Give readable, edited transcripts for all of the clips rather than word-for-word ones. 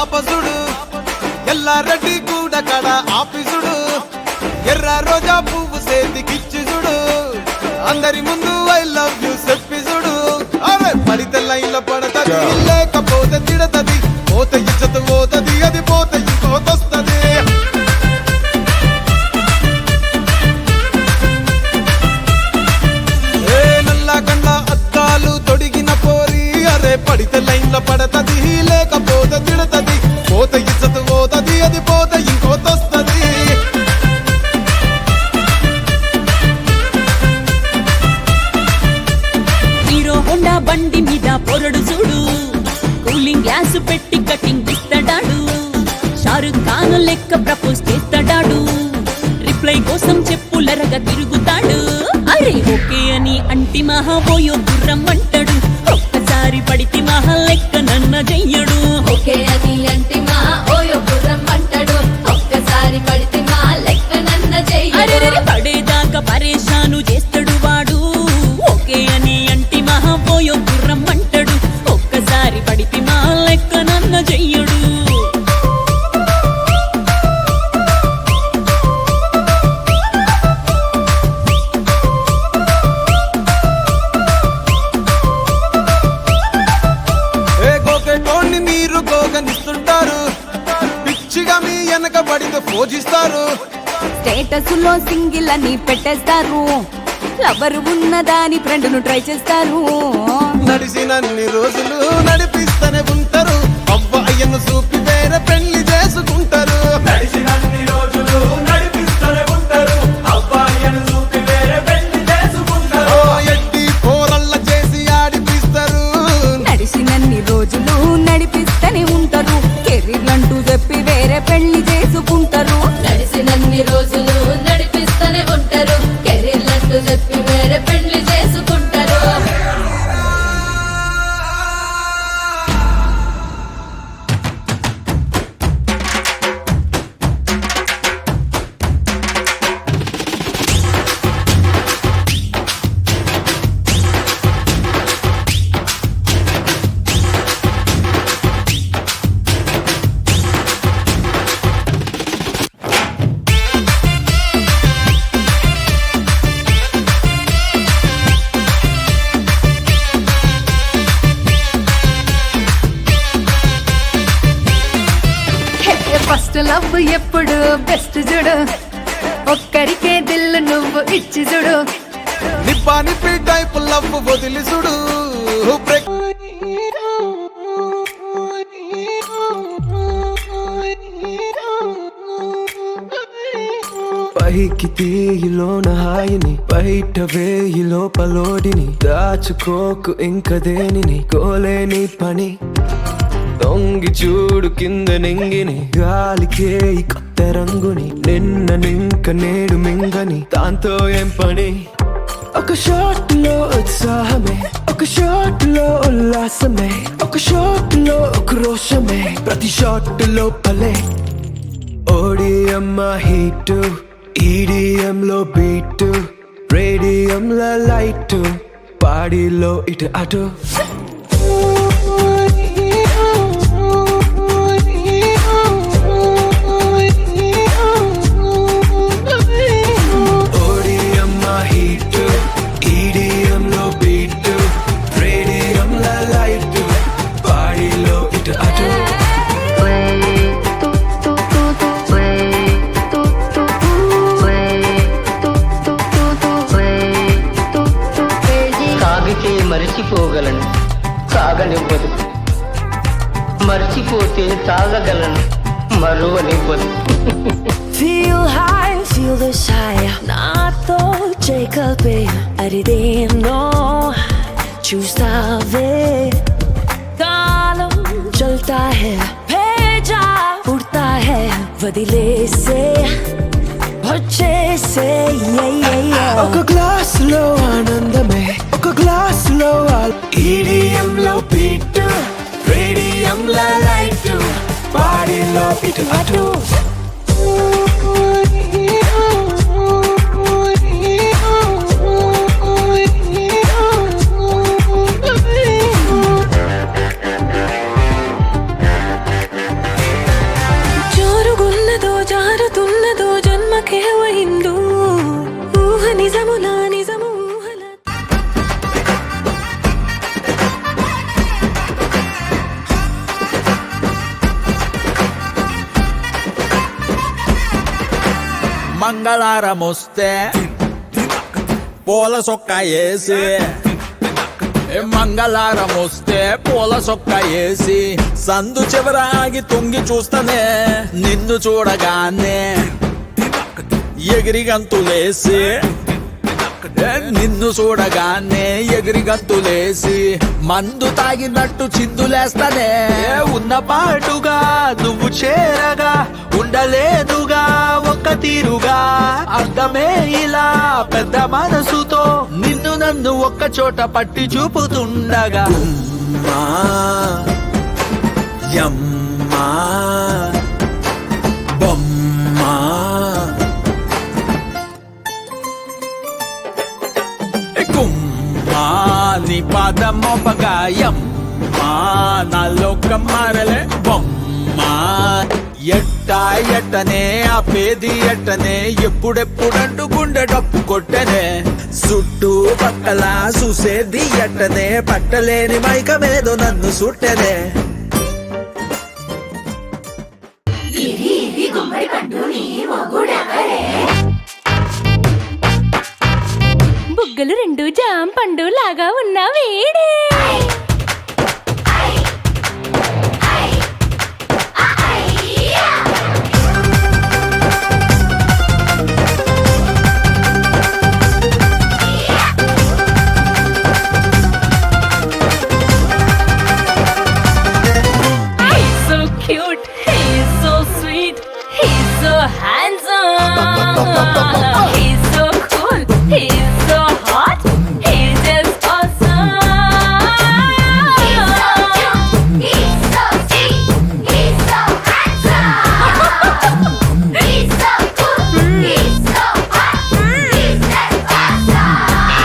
పాపసుడు ఎల్లారెడ్డి కూడా కడ ఆఫీసుడు ఎర్ర రోజా పువ్వు చేతికిచ్చి చూడు అందరి ముందు ఐ లవ్ యూ చెప్పిసుడు అవే పడితే లైన్ల పడతది లేకపోతే తిడతది పోత ఇచ్చత పోతది అది పోత ఇంకోతొస్తది పడితే లైన్ల పడతది లేకపోతే తిడతది పోత ఇచ్చత పోతది అది పోత ఇంకోతొస్తది హీరో హోండా బండి మీద పొరడు చూడు కూలింగ్ గ్లాస్ పెట్టి కటింగ్ ఇస్తాడాడు షారుఖ్ ఖాన్ లెక్క ప్రపోజ్ చేస్తాడాడు రిప్లై కోసం చెప్పులరగా తిరుగుతాడు అరే ఓకే అని అంటి మహాబోయో గుర్రం అంటాడు ఒక్కసారి పడితే మహా లెక్క నన్న చెయ్యడు ఓకే అని అంటి మహాబోయో గుర్రం అంటాడు ఒక్కసారి పడితే మహా లెక్క నన్న చెయ్యడు పడేదాకా పరేషాను చేస్తాడు వాడు ఓకే అని అంటి మహాబోయో గుర్రం అంటాడు ఒక్కసారి పడితే మహా లెక్క నన్న చెయ్యడు పిచ్చిగా మీ వెనక పడితే పూజిస్తారు స్టేటస్ లో సింగిల్ అని పెట్టేస్తారు లవర్ ఉన్నదాని ఫ్రెండ్ ను ట్రై చేస్తారు నడిచినన్ని రోజులు నడిపిస్తూనే ఉంటారు అవ్వయ్యను చూపి వేరే పెళ్లి చేసుకుంటారు నడిచినన్ని రోజులు నడిపిస్తూనే ఉంటారు అవ్వయ్యను చూపి వేరే పెళ్లి చేసుకుంటారు ఎట్టి పోరల్ల చేసి ఆడిపిస్తారు నడిచినన్ని రోజులు నడిపిస్తూనే ఉంటారు కెరీర్ అంటూ చెప్పి వేరే పెళ్లి చేసుకుంటారు నడిచినన్ని రోజులు నడిపిస్తూనే ఉంటారు కెరీర్ అంటూ చెప్పి వేరే పెళ్లి చేసుకుంటారు ఫస్ట్ లవ్ ఎప్పుడు బెస్ట్ చూడు ఒక్కరికే దిల్లు నువ్వు ఇచ్చి చూడు నిప్పా నిప్పి టైప్ లవ్ వదిలి చూడు పైకి తీయిలోన హాయిని బయట వేయి లోపలోడిని దాచుకోకు ఇంక దేనిని కోలేని పని దొంగి చూడు కింద నింగిని గాలికే ఈ కొత్త రంగుని నిన్న నింక నేడు మింగని దాంతో ఏం పని ఒక షాట్ లో ఉత్సాహమే ఒక షాట్ లో ఉల్లాసమే ఒక షాట్ లో రోషమే ప్రతి షాట్ లోపలే ఓడిఎం హీటు ఈడిఎం లో బీటు రేడియం లో లైట్ పాడిలో ఇటు అటు మరిచిపోగలను సాగనివ్వదు మర్చిపోతే తాగగలను మరువనివ్వదు Feel high, feel the high నాతో చేకల్పే అరిదేనో చూస్తావే కాలం చల్తా హై भेजा उड़ता है వదిలేసే వచ్చేసే ఒక గ్లాస్ లో ఆనందమే ఒక గ్లాస్ లో ఈడిఎం లో బీట్ రేడియం లో లైట్ బాడీలో ఇటు అటు మంగళారమొస్తే పూల సొక్క వేసి మంగళారమొస్తే పూల సొక్క వేసి సందు చివరాగి తొంగి చూస్తానే నిన్ను చూడగానే ఎగిరి గంతులేసి నిన్ను చూడగానే ఎగిరి గంతులేసి మందు తాగినట్టు చిందులేస్తానే ఉన్న పాటుగా నువ్వు చేరగా ఉండలేదుగా ఒక్క తీరుగా అర్థమే ఇలా పెద్ద మనసుతో నిన్ను నన్ను ఒక్క చోట పట్టి చూపుతుండగా అమ్మా, యమ్మా, బొమ్మా. గుమ్మా నీ పాదమోపగాయమ్మా నా లోకం మారలే బొమ్మా ఎట్టా ఎట్టనే ఆ పేది ఎట్టనే ఎప్పుడెప్పుడంటూ గుండె డప్పు కొట్టనే చుట్టూ పక్కల చూసేది ఎట్టనే పట్టలేని మైకమేదో నన్ను సుట్టనే బుగ్గలు రెండు జాం పండు లాగా ఉన్న వేడే So cute, he's so sweet, he's so handsome, he's so cool, he's so hot, he's just awesome. He's so sweet, he's so handsome, he's so cool, he's so hot, he's just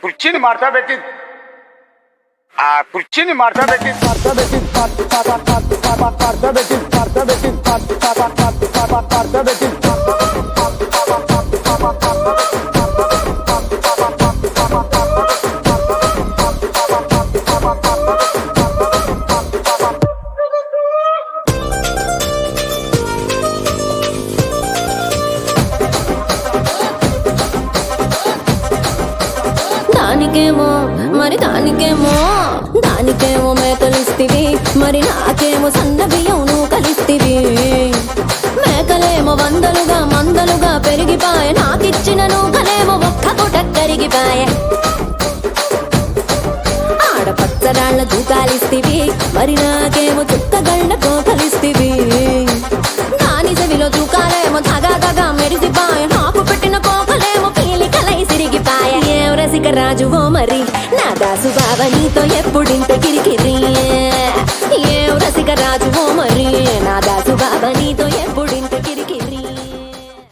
కుర్చీని మార్చా పెట్టి ఆ కుర్చీని మార్చా పెట్టి దానికేమో మరి దానికేమో మేకలిస్తివి మరి నాకేమో సన్న బియ్యం నువ్వు కలిస్తివి మేకలేమో వందలుగా మందలుగా పెరిగిపాయ నాకిచ్చిన నూకలేమో ఒక్క పూట కరిగిపాయ ఆడపచ్చరాళ్ళ దూకాలిస్తివి మరి నాకేమో చుక్కగళ్ళ కోకలిస్తివి దాని చెవిలో దూకాలేమో తగా తగా మెరిసిపాయ నాకు పెట్టిన కోకలేమో పీలికలై సిరిగిపాయ ఏం రసిక రాజువో మరి నా దాసు బావ నీతో ఎప్పుడింట